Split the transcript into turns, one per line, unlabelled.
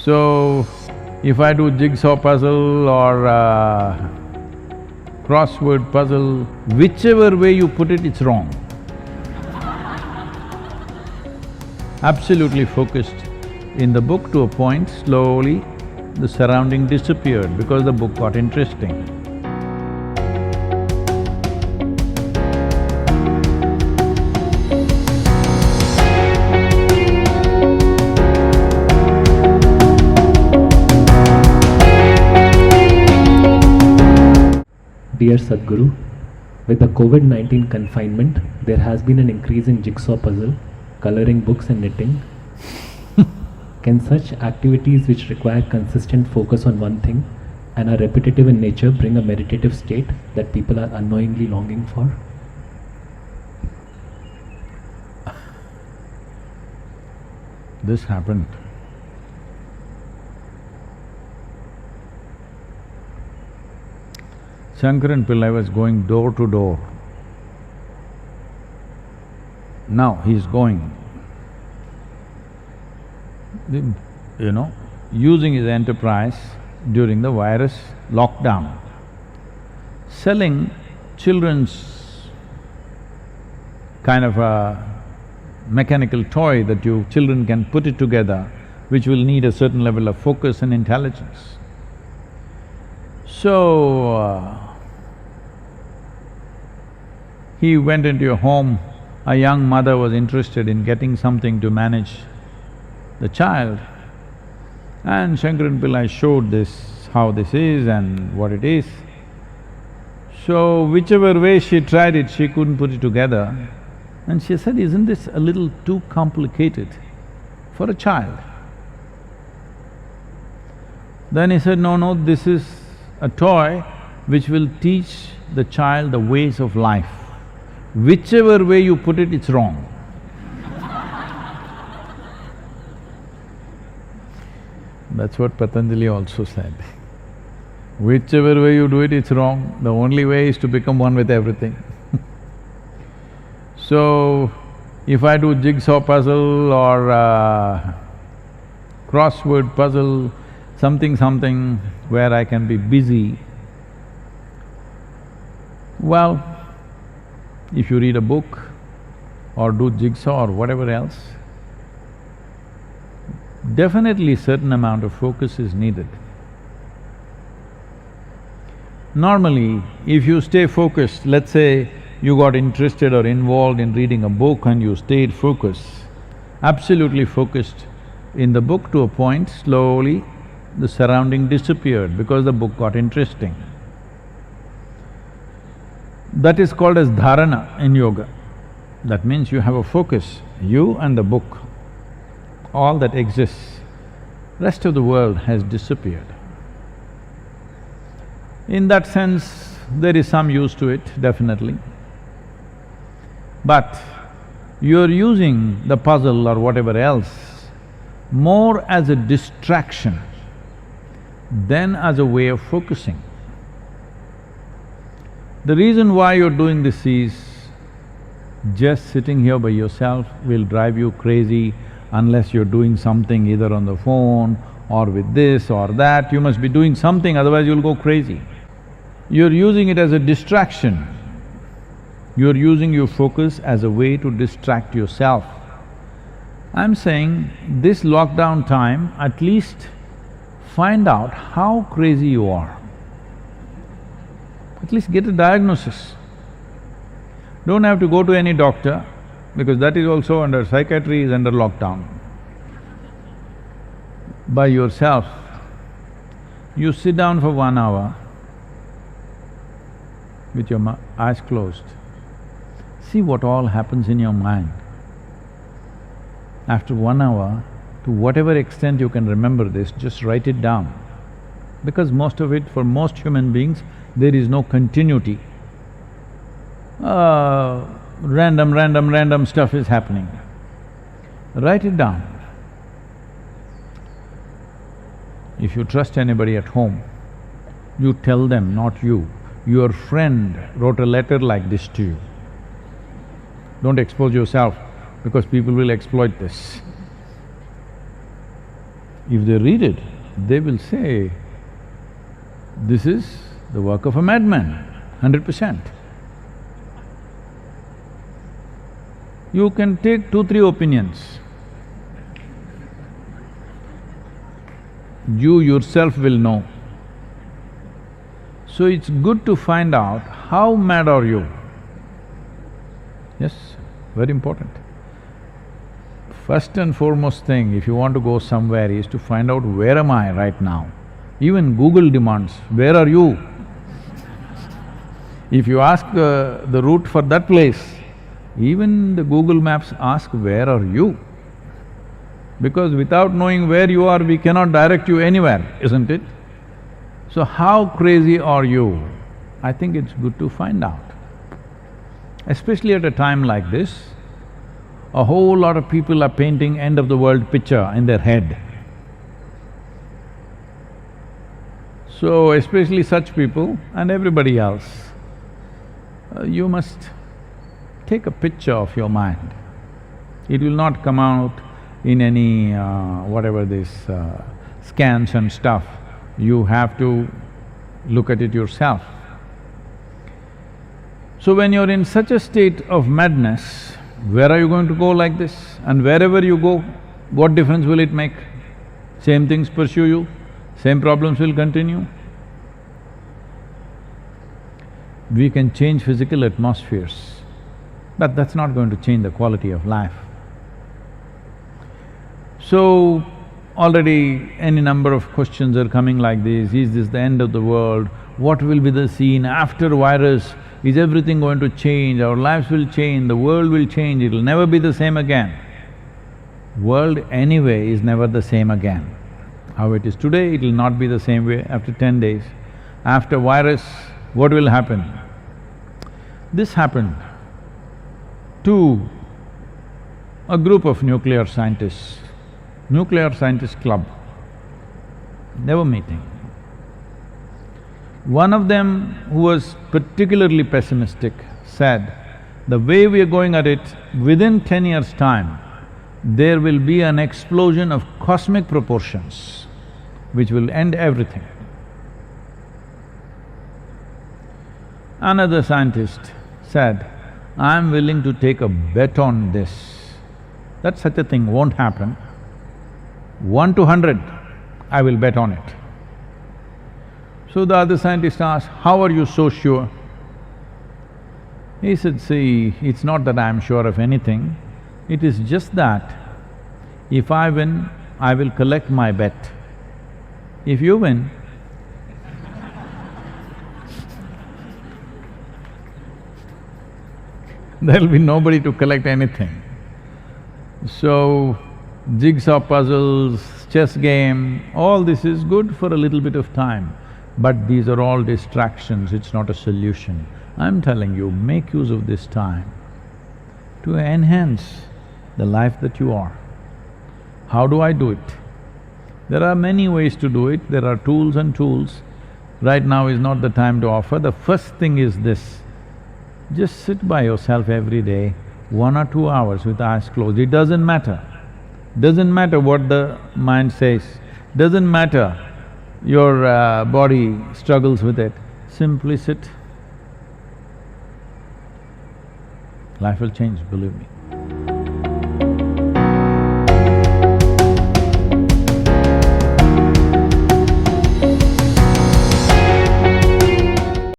So, if I do jigsaw puzzle or crossword puzzle, whichever way you put it, it's wrong. Absolutely focused in the book to a point, slowly the surrounding disappeared because the book got interesting.
Dear Sadhguru, with the COVID-19 confinement, there has been an increase in jigsaw puzzle, coloring books and knitting. Can such activities which require consistent focus on one thing and are repetitive in nature bring a meditative state that people are unknowingly longing for?
This happened. Shankaran Pillai was going door to door. Now he's going, using his enterprise during the virus lockdown, selling children's kind of a mechanical toy that children can put it together, which will need a certain level of focus and intelligence. So, he went into a home, a young mother was interested in getting something to manage the child, and Shankaran Pillai showed this, how this is and what it is. So, whichever way she tried it, she couldn't put it together. And she said, isn't this a little too complicated for a child? Then he said, no, this is a toy which will teach the child the ways of life. Whichever way you put it, it's wrong. That's what Patanjali also said. Whichever way you do it, it's wrong. The only way is to become one with everything. So, if I do jigsaw puzzle or crossword puzzle, something where I can be busy, well, if you read a book or do jigsaw or whatever else, definitely certain amount of focus is needed. Normally, if you stay focused, let's say you got interested or involved in reading a book and you stayed focused, absolutely focused in the book to a point, slowly the surrounding disappeared because the book got interesting. That is called as dharana in yoga. That means you have a focus, you and the book, all that exists. Rest of the world has disappeared. In that sense, there is some use to it, definitely. But you're using the puzzle or whatever else more as a distraction than as a way of focusing. The reason why you're doing this is, just sitting here by yourself will drive you crazy unless you're doing something either on the phone or with this or that. You must be doing something, otherwise you'll go crazy. You're using it as a distraction. You're using your focus as a way to distract yourself. I'm saying, this lockdown time, at least find out how crazy you are. At least get a diagnosis. Don't have to go to any doctor, because that is also under… psychiatry is under lockdown. By yourself, you sit down for 1 hour with your eyes closed. See what all happens in your mind. After 1 hour, to whatever extent you can remember this, just write it down. Because most of it, for most human beings, there is no continuity. Random stuff is happening. Write it down. If you trust anybody at home, you tell them, not you. Your friend wrote a letter like this to you. Don't expose yourself, because people will exploit this. If they read it, they will say, this is the work of a madman, 100%. You can take 2-3 opinions. You yourself will know. So it's good to find out how mad are you. Yes, very important. First and foremost thing, if you want to go somewhere, is to find out where am I right now. Even Google demands, where are you? If you ask the route for that place, even the Google Maps ask, where are you? Because without knowing where you are, we cannot direct you anywhere, isn't it? So how crazy are you? I think it's good to find out. Especially at a time like this, a whole lot of people are painting end of the world picture in their head. So especially such people and everybody else, you must take a picture of your mind. It will not come out in any whatever this scans and stuff. You have to look at it yourself. So when you're in such a state of madness, where are you going to go like this? And wherever you go, what difference will it make? Same things pursue you, same problems will continue. We can change physical atmospheres, but that's not going to change the quality of life. So, already any number of questions are coming like this, is this the end of the world? What will be the scene after virus? Is everything going to change? Our lives will change, the world will change, it'll never be the same again. World anyway is never the same again. How it is today, it'll not be the same way after 10 days. After virus, what will happen? This happened to a group of nuclear scientists club. They were meeting. One of them, who was particularly pessimistic, said, the way we are going at it, within 10 years' time, there will be an explosion of cosmic proportions, which will end everything. Another scientist said, I'm willing to take a bet on this, that such a thing won't happen. 1 to 100, I will bet on it. So the other scientist asked, how are you so sure? He said, see, it's not that I'm sure of anything, it is just that if I win, I will collect my bet. If you win, there'll be nobody to collect anything. So, jigsaw puzzles, chess game, all this is good for a little bit of time, but these are all distractions, it's not a solution. I'm telling you, make use of this time to enhance the life that you are. How do I do it? There are many ways to do it, there are tools and tools. Right now is not the time to offer. The first thing is this, just sit by yourself every day, 1 or 2 hours with eyes closed. It doesn't matter. Doesn't matter what the mind says, doesn't matter your body struggles with it, simply sit. Life will change, believe me.